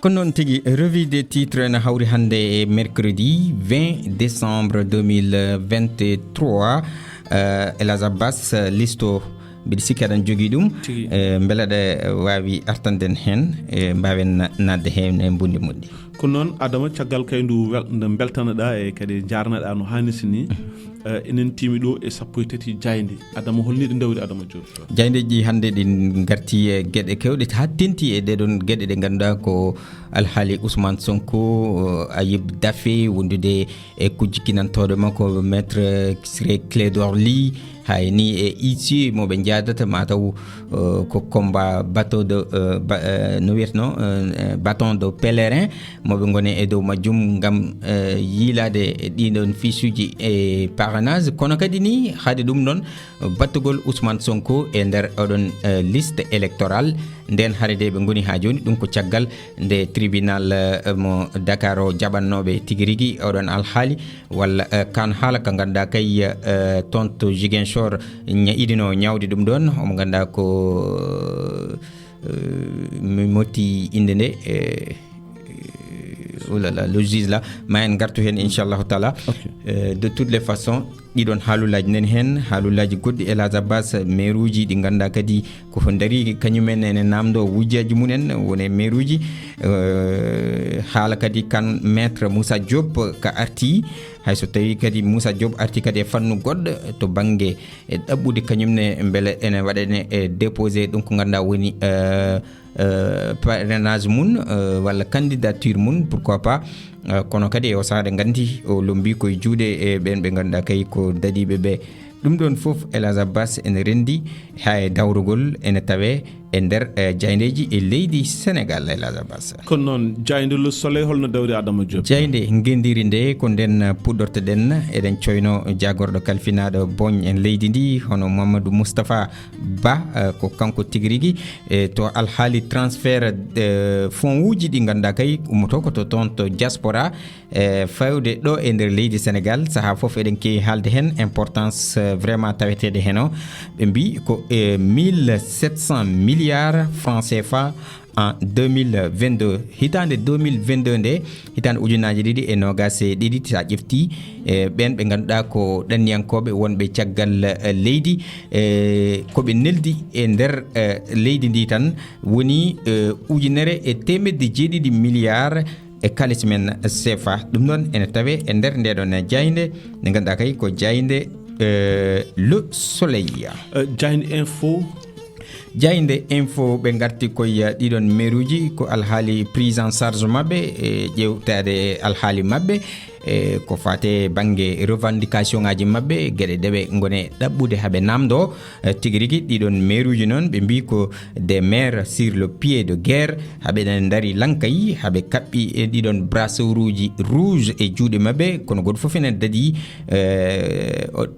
ko noon tigi revue des titres na hawri hannde e mercredi 20 décembre 2023 Elhadj Abbas listo mbiɗa sikki aɗan jogii ɗum mbele aɗa waawi artanden heen mbawen nadde heen e mbundi moƴƴi ko noon Adama caggal kay ndu beltanoɗa e kadi jarnaɗa no hannisi ni enen timi ɗo e 13 jayde Adama holni ɗi dawri Adama Diop jaydeji hannde ɗi garti e gueɗe kewɗe ha tenti e ɗeɗon gueɗe ɗe ganduɗa ko alhaali Ousmane Sonko Ayib Daffé wondude e kujjikinantoɗo makko maître Ciré Clédor Ly hay ni e ici moɓe jadata mataw ko combat bateau de no wiyetno bâton de pèlerin moɓe gone e dow majjum gam yiilade ɗiɗon fiisuji e parrainage kono kadi ni haade ɗum noon battugol Ousmane Sonko e nder oɗon liste électorale nden haarede ɓe goni ha joni ɗum ko caggal nde tribunal mo Dakar o jaɓannoɓe tigui rigui oɗon alhaali walla kan haala ka ganduɗa kay toon to Ziguinchor idino ñawde ɗum ɗon omo ganduɗa ko mi motti inde nde oulala le juge là ma en gartu hen inchallahu taala de toutes les façons ɗiɗon haalulaji nani hen haalulaji goɗɗi Elhadj Abbas maire uji ɗi ganduɗa kadi koko daari kañumen ene namdo wujjaji munen woni maire uji haala kadi kan maître Moussa Diop ka arti hayso tawi kadi Moussa Diop arti kadi e fannu goɗɗo to banggue e ɗaɓɓude kañumne beele ene waɗane e déposé ɗum ko ganduɗa woni parrainage mun walla candidature mun pourquoi pas kono kadi o saade gandi o lombi koye juuɗe e ɓen ɓe ganduɗa kay ko dadiɓe ɓe ɗum ɗon foof Elhadj Abbas ene rendi ha e dawrugol ene tawe e nder jayndeji e leydi Sénégal Elhadj Abbas kono noon jayde Le Soleil holno dawri Adama Diop jayde gendiri nde ko nden puɗɗortoɗen eɗen coyno jagorɗo kalfinaɗo boñ en leydi ndi hono Mamadou Moustapha Ba ko kanko tigui rigui to alhaali transfert fonds uji ɗi ganduɗa kay ummoto ko to toon to diaspora fawde ɗo e nder leydi Sénégal saaha foof eɗen kewi haalde hen importance vraiment tawetede hen o ɓe mbi ko 1700 milliards francs CFA en 2022 hitande 2022 nde hitande ujunaji ɗiɗi e nogas e ɗiɗi sa ƴefti ɓen ɓe ganduɗa ko ɗanniyankoɓe wonɓe caggal leydi koɓe neldi e nder leydi ndi tan woni ujunere e temedde jeeɗiɗi milliards e kalis men CFA ɗum noon ene tawe e nder ndeɗon jayde nde ganduɗa kay ko jayde Le Soleil jayde info ɓe garti koye ɗiɗon maire uji ko alhaali prise en charge mabɓe e ƴewtade alhaali mabɓe ko fate banggue revendication ngaji mabɓe gueɗe ɗeɓe gone ɗaɓɓude haaɓe namdo tigui rigui ɗiɗon maire uji noon ɓe mbi ko des maires sur le pied de guerre haaɓe daari lankayi haaɓe kaɓɓi e ɗiɗon brasseur uji rouge e juuɗe mabɓe kono goto foof ene daadi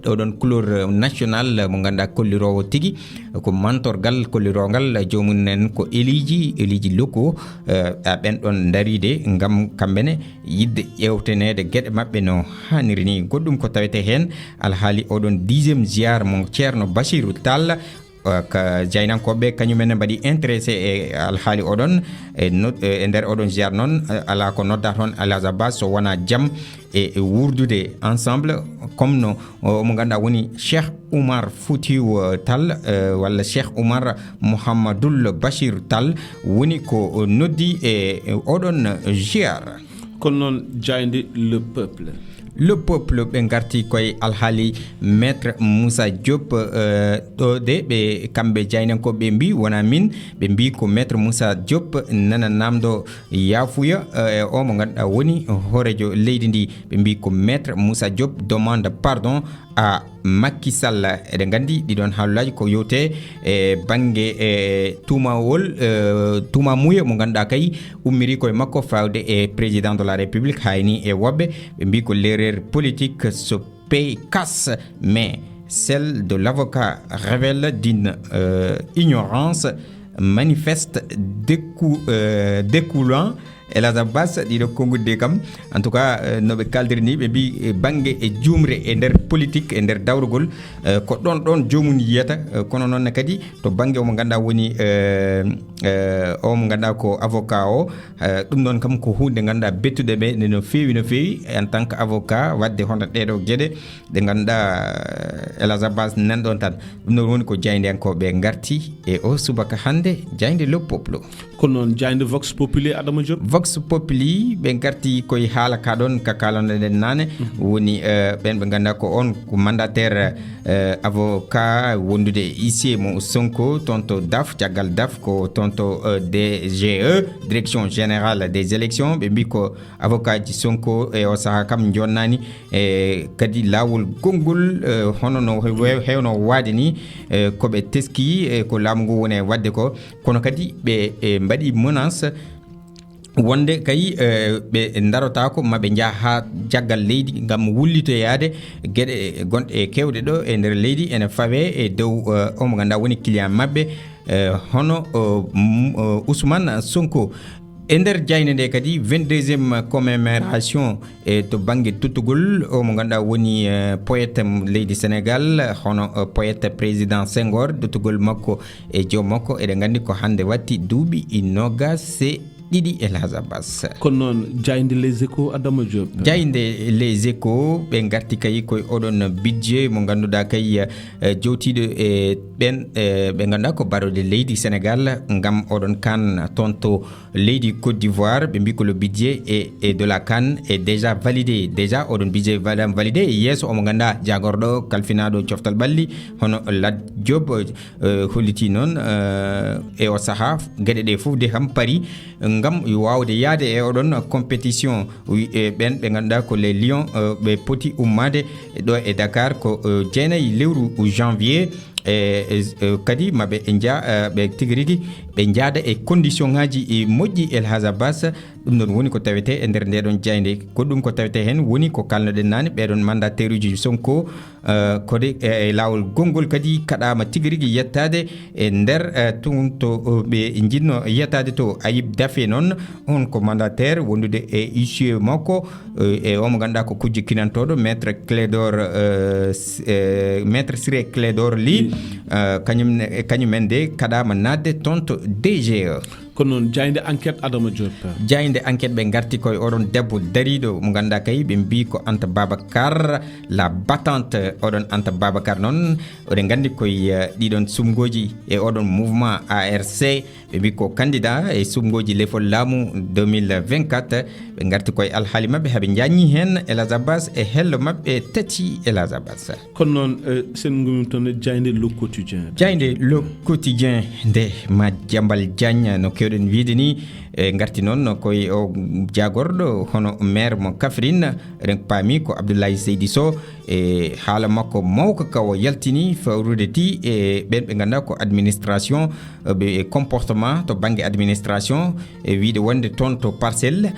oɗon couleur national mo ganduɗa kollirowo tigui ko mantorgal kollirogal jomumen ko éliji locaux ɓen ɗon daaride gam kamɓene yidde ƴewtenede gueɗe mabɓe no hanniri ni goɗɗum ko tawete hen alhaali oɗon 10e ziar mo ceerno Bachirou Tall ko jaynankoɓe kañumen mbaɗi intéressé e alhaali oɗon e nder oɗon ziar noon ala ko nodda toon Elhadj Abbas so wona jaam e wurdude ensemble comme no mo ganduɗa woni Cheikh Oumar Foutiyou Tall walla Cheikh Oumar Mouhamadoul Bachir Tall woni ko noddi e oɗon ziar kono noon jayde le peuple ɓe garti koye alhaali maître Moussa Diop ɗo de ɓe kamɓe jaynankoɓe mbi wona min ɓe mbi ko maître Moussa Diop nana namdo yafuya o mo ganduɗa woni hoorejo leydi ndi ɓe mbi ko maître Moussa Diop demande pardon à Macky Sall eɗen gandi ɗiɗon haalulaji ko yewte e banggue tumawol tumamuya mo ganduɗa kay ummiri koye makko fawde e président de la république hayni e wobɓe ɓe mbi ko l'erreur politique se paye casse mais celle de l'avocat révèle d'une ignorance manifeste découlant Elhadj Abbas ɗiɗo kongudde kam en tout cas no ɓe kaldiri ni ɓe mbi banggue e jumre e nder politique e nder dawrugol ko ɗon jomum yiyata kono noon kadi to banggue omo ganduɗa woni o mo ganduɗa ko avocat o ɗum ɗon kam ko hunde ganduɗa bettude ɓe no fewi en tant que avocat wadde hono ɗeɗo gueɗe ɗe ganduɗa Elhadj Abbas nanɗon tan ɗum ɗon woni ko jaydenkoɓe garti e o subaka hande jayde le peuple kono noon jayde Vox Populi Adama Diop Vox Populi ɓe garti koye haala ka ɗon ka kalanoɗen nane woni ɓen ɓe ganduɗa ko on ko mandataire avocat wondude IC mo Sonko tonto DAF caggal DAF ko tonto DGE direction générale des élections ɓe mbi ko avocat ji Sonko e o saaha kam jonnani kadi lawol gongol hono no hewno waade ni koɓe teski ko laamu ngu woni wadde ko kono kadi ɓe mbaɗi menace wonde kay ɓe darota ko maɓe jaaha ha jaggal leydi gam wullitoyade gueɗe gonɗe e kewɗe ɗo e nder leydi ene fawe e dow omo ganduɗa woni client mabɓe hono Ousmane Sonko e nder jayne nde kadi 22e commémoration to banggue tuttugol omo ganduɗa woni poète leydi Sénégal hono poète président Senghor tuttugol makko e joom makko eɗen gandi ko hande watti duuɓi 20 ɗiɗi Elhadj Abbas kono noon jayde les échos Adama Diop jayde les échos ɓe garti kay koye oɗon budget mo ganduɗa kay jowtiɗo e ɓen ɓe ganduɗa ko barode leydi Sénégal gam oɗon kan tonto leydi Côte d'Ivoire ɓe mbi ko le budget et de la CAN est déjà validé déjà oɗon budget validé e yesso omo ganduɗa jagorɗo kalfinaɗo coftal ɓalli hono Lat Diop holliti noon e o saaha gueɗe ɗe foof de kam paari ngam wawde yaade e oɗon compétition ɓen ɓe ganduɗa ko les lions ɓe poti ummade ɗo e Dakar ko jeenayi lewru janvier kadi maɓe ɓe tigi rigui ɓe jaada e condition ngaji moƴƴi Elhadj Abbas ɗum ɗon woni ko tawete e nder ndeɗon jayde ko ɗum ko tawete hen woni ko kalnoɗen nane ɓeɗon mandataire uji Sonko kode e lawol gongol kadi kaɗama tigi rigui yettade e nder tun to ɓe jinno yettade to Ayib Daffé noon on ko mandataire wondude e issue makko e omo ganduɗa ko kujje kinantoɗo maître Ciré Clédor Ly kañumen de kaɗama nadde tonto DGE kono noon jayde enquête Adama Diop jayde enquête ɓe garti koye oɗon debbo dariɗo mo ganduɗa kay ɓe mbi ko Anta Babacar la battante oɗon Anta Babacar noon oɗen gandi koye ɗiɗon sumgoji e oɗon mouvement ARC ɓe mbi ko candidat e sumgoji lefol laamu 2024 ɓe garti koye alhaali mabɓe haaɓe jañi hen Elhadj Abbas e hello mabɓe tati Elhadj Abbas kono noon sen gumim toon jayde le quotidien jayde le quotidien nde Madiambal Diagne no kewɗen wiide ni garti noon koye o jagorɗo hono maire mo Kafrine eɗen paami ko Abdoulaye Seydi Sow e haala makko mawko kawo yaltini fawrude ti e ɓen ɓe ganduɗa ko administration ɓe comportement to banggue administration e wiide wonde toon to parcelle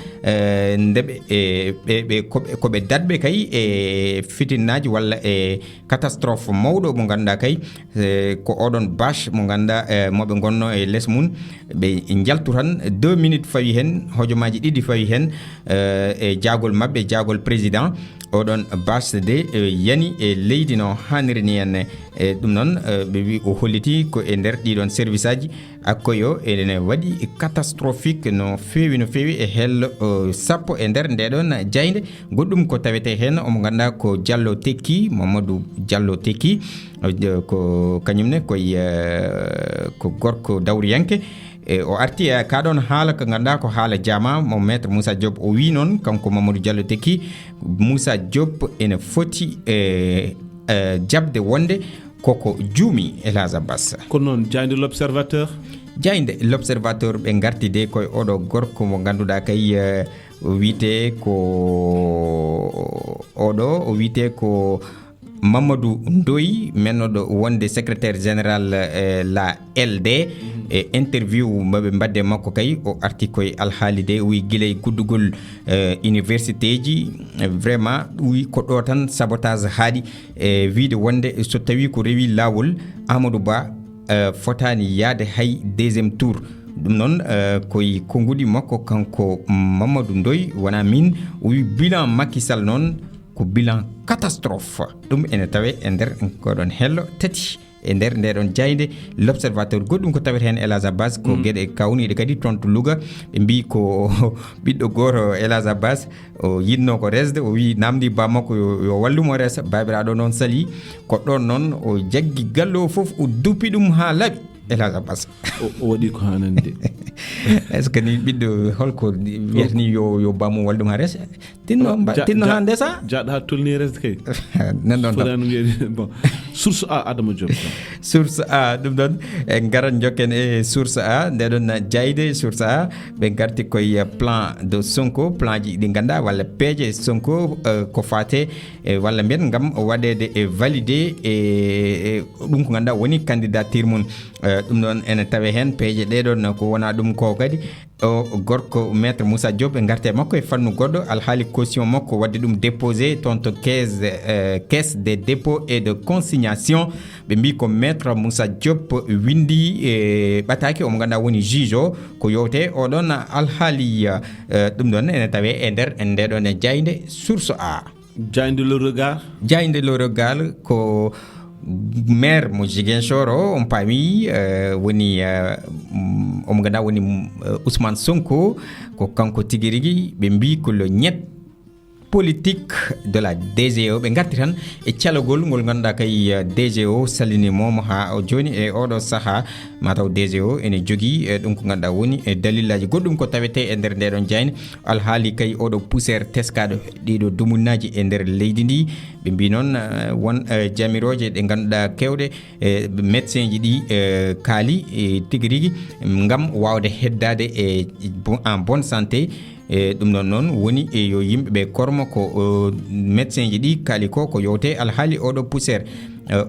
ndeɓe koɓe datɓe kay e fitinnaji walla e catastrophe mawɗo mo ganduɗa kay ko oɗon bâche mo ganduɗa moɓe gonno e less mum ɓe jaltu tan 2 minutes fawi hen hojomaji ɗiɗi fawi hen e jagol mabɓe jagol président oɗon bâche de yani e leydi no hanniri ni henne e ɗum noon ɓe wi o holliti ko e nder ɗiɗon service aji akkoyo ene waɗi catastrophique no fewi e hello sappo e nder ndeɗon jayde goɗɗum ko tawete hen omo ganduɗa ko Diallo Tekki Mamadou Diallo Tekki ko kañumne koye ko gorko dawriyanke o arti kaɗon haala ko ganduɗa ko haala jama mo maître Moussa Diop o wi noon kanko Mamadou Diallo Tekki Moussa Diop ene foti jabde wonde koko juumi Elhadj Abbas kono noon jayde l'observateur ɓe garti de koye oɗo gorko mo ganduɗa kay wiyete ko oɗo o wiyete ko Mamadou Ndoye mennoɗo wonde secrétaire général la LD e interview maɓe mbadde makko kay o arti koye alhaali de wi guilay guddugol université ji vraiment wi ko ɗo tan sabotage haaɗi e wiide wonde so tawi ko rewi lawol Amadou Ba fotani yaade hay deuxiéme tour ɗum noon koye konngudi makko kanko Mamadou Ndoye wona min o wi bilan Macky Sall noon ko bilan catastrophe ɗum ene tawe e nder koɗon hello tati e nder ndeɗon jayde l'observateur goɗɗum ko tawete hen Elhadj Abbas ko gueɗe kawniɗe kadi toon to Louga ɓe mbi ko ɓiɗɗo goto Elhadj Abbas o yinno ko resde o wi namdi ba makko yo wallumo resa babiraɗo noon sali ko ɗon noon o jaggi galle o foof o dupi ɗum ha laaɓi Elhadj Abbas o waɗi ko hanande est ce que ni ɓiɗɗo holko wiyatni yo bamum waldum ha resa tinno ha ndesa jaɗa ha tolni resde kay nan ɗon fotani wiide bon source A Adama Diop source A ɗum ɗon e garan jokken e source A ndeɗon jayde source A ɓe garti koye plan de Sonko plan ji ɗi ganduɗa walla peeje Sonko ko fate walla mbiyen gam waɗede e validé e ɗum ko ganduɗa woni candidature mum ɗum ɗon ene tawe hen peeje ɗeɗon ko wona ɗum ko kadi o gorko maître Moussa Diop ɓe garte makko e fannu goɗɗo alhaali caution makko wadde ɗum déposé toon to caisse des dépôts et de consignation ɓe mbi ko maître Moussa Diop windi e ɓataki omo ganduɗa woni juge o ko yowte oɗon alhaali ɗum ɗon ene tawe e nder ndeɗon e jayde source A jayde le regard ko maire mo Ziguinchor o on paami woni omo ganduɗa woni Ousmane Sonko ko kanko tigi rigui ɓe mbi ko le ñet politique de la DGO ɓe garti tan e calogol ngol ganduɗa kay DGO salinimomo ha joni e oɗo saaha mataw DGO ene jogui ɗum ko ganduɗa woni e dalillaji goɗɗum ko tawete e nder ndeɗon jayne alhaali kay oɗo poussiére teskaɗo ɗiɗo dumunnaji e nder leydi ndi ɓe mbi noon won jamiroje ɗe ganduɗa kewɗe médecin ji ɗi kaali tigui rigui gam wawde heddade e en bonne santé ɗum ɗon noon woni yo yimɓeɓe kormo ko médecin ji ɗi kaali ko yowte alhaali oɗo poussiére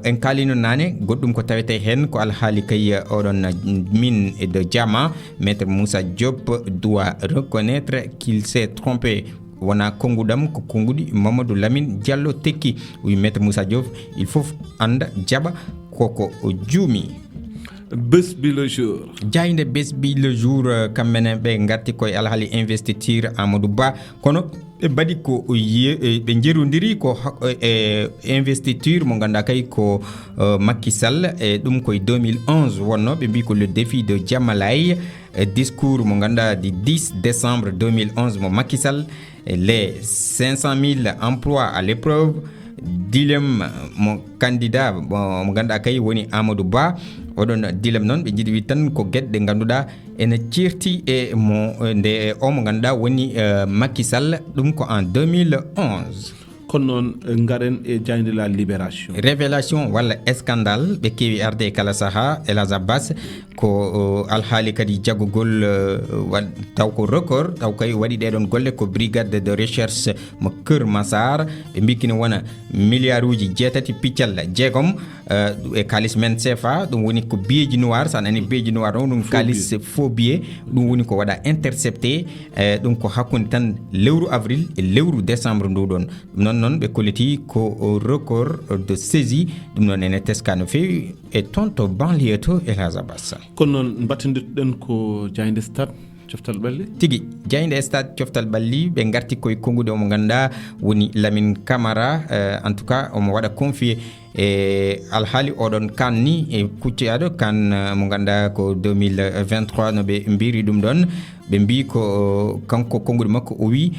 en kalino nane goɗɗum ko tawete hen ko alhaali kay oɗon mine de diamant maître Moussa Diop doit reconnaître qu'il s'est trompé wona konngudam ko konngudi Mamadou Lamine Diallo tekki wi maître Moussa Diop il faut anda jaɓa koko juumi bés bi le jour jayde bés bi le jour kamɓene ɓe garti koye alhaali investiture Amadou Ba kono ɓe mbaɗi ko ɓe jerodiri ko investiture mo ganduɗa kay ko Macky Sall e ɗum koye 2011 wonno ɓe mbi ko le défi de Diamalay discours mo ganduɗa du 10 décembre 2011 mo Macky Sall les 500 000 emplois à l'épreuve dilem mo candidat mo ganduɗa kay woni Amadou Ba oɗon dilem noon ɓe jiiɗi wi tan ko gueɗe ɗe ganduɗa ene cirti e mo nde o mo ganduɗa woni Macky Sall ɗum ko en 2011 kono noon garen e jayde la libération révélation walla scandale ɓe kewi arde e kala saaha Elhadj Abbas ko alhaali kadi jaggugol taw ko record taw kay waɗi ɗeɗon golle ko brigade de recherche mo Keur Massar ɓe mbikini wona milliard uji 7 piccal jeegom e kalis men CFA ɗum woni ko billeji noir sa nani billeji noir o ɗum kalis faux billet ɗum woni ko waɗa intercepté ɗum ko hakkude tan lewru avril e lewru décembre nduɗon ɗum noon ɓe kolliti ko record de saisie ɗum noon ene teska no fewi e toon to banlieue to Elhadj Abbas kono noon battidirɗen ko jayde stade coftal ɓalli tigi jayde stade coftal ɓalli ɓe garti koye kongude omo ganduɗa woni Lamine Camara en tout cas omo waɗa confié e alhaali oɗon kan ni e kucciyaɗo kan mo ganduɗa ko 2023 no ɓe mbiri ɗum ɗon ɓe mbi ko kanko kongude makko o wi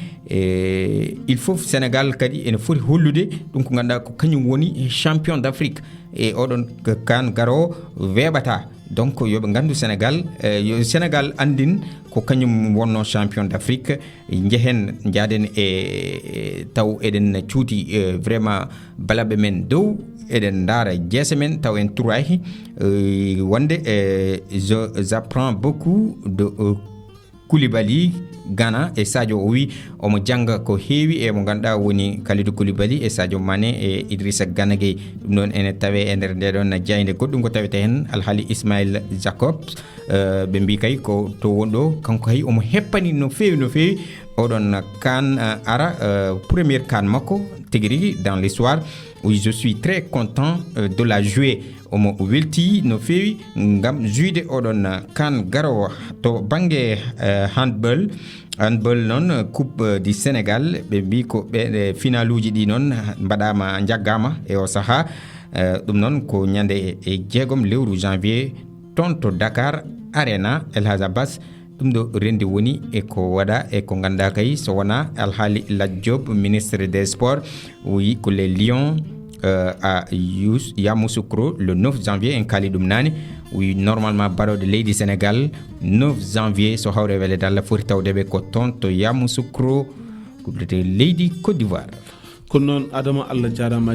il faut Sénégal kadi ene foti hollude ɗum ko ganduɗa ko kañum woni champion d'Afrique e oɗon kan garo weeɓata donc yoɓe gandu Sénégal yo Sénégal andin ko kañum wonno champion d'Afrique jehen jaaden e taw eɗen cuuti vraiment balaɓe men dow eɗen daara jeese men taw en turahi wonde j'apprends beaucoup de Koulibaly Ghana e Sadio o wi omo janga ko heewi e mo ganduɗa woni Kalidou Koulibaly e Sadio Mané e Idrissa Gana Gueye ɗum noon ene tawe e nder ndeɗon jayde goɗɗum ko tawete hen alhaali Ismail Jacobs ɓe mbi kay ko to wonɗo kanko hay omo heppani no fewi oɗon kan ara premiére kan makko tigiri dans l'histoire. Oui, je suis très content de la jouer omo welti no fewi ngam juide odon kan garo to bange handball non coupe du Sénégal be bi ko be finaluji di non badama jaggama e o saha dum non ko nyande e jeegom lewru janvier tonto Dakar Arena El Hazabas dum do rendi woni e ko wada e ko ganda kay so wana Alhali Ladjob ministre des sports oui ko les Lions à Yamoussoukro le 9 janvier en Kalidum Nani oui normalement baro de Lady Sénégal 9 janvier so hawre wele dalla foti tawdebe ko tonto Yamoussoukro ko de Lady Côte d'Ivoire ko non Adama Allah jarama